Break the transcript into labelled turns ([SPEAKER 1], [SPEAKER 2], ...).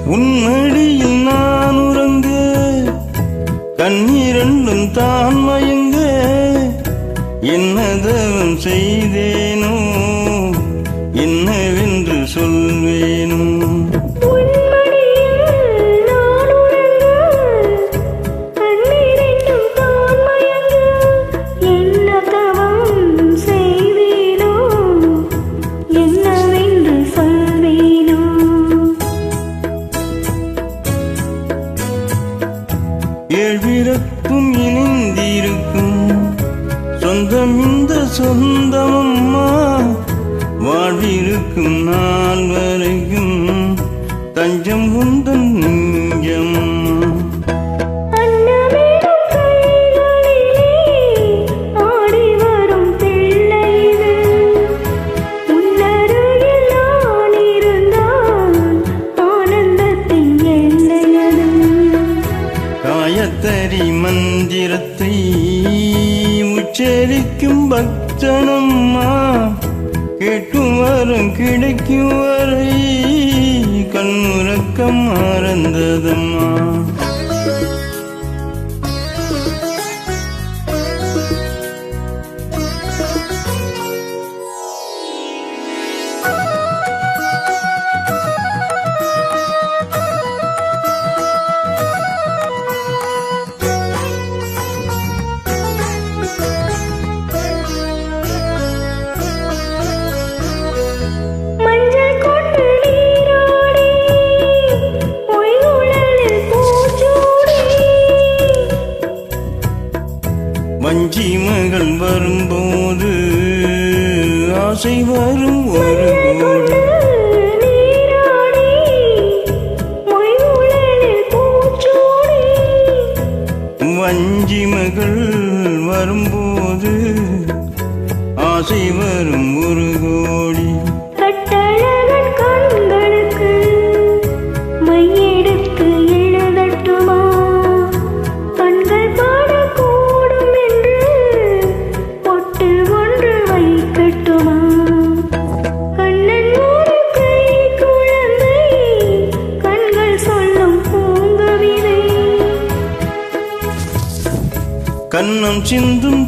[SPEAKER 1] உன்மடியில் நான் உறங்க கண்ணீரண்டும் தான் மயங்க என்னதவம் செய்தேனோ என்னவென்று சொல்வேனோ ஏழ்பிறப்பும் இணைந்திருக்கும் சொந்தம் இந்த சொந்தமம்மா வாழ்விருக்கும் நாள் வரைக்கும் தஞ்சம் உந்தன் நெஞ்சமம்மா காயத்தரி மந்திரத்தை உச்சரிக்கும் பக்தனம்மா கேட்கும் வரம் கிடைக்கும் வரை கண்ணுறக்கம் மறந்ததம்மா வஞ்சி மகள் வரும்போது ஆசை வரும் ஒரு கோடி வஞ்சி மகள் வரும்போது ஆசை வரும் ஒரு கோடி கண்ணம் சிந்தும்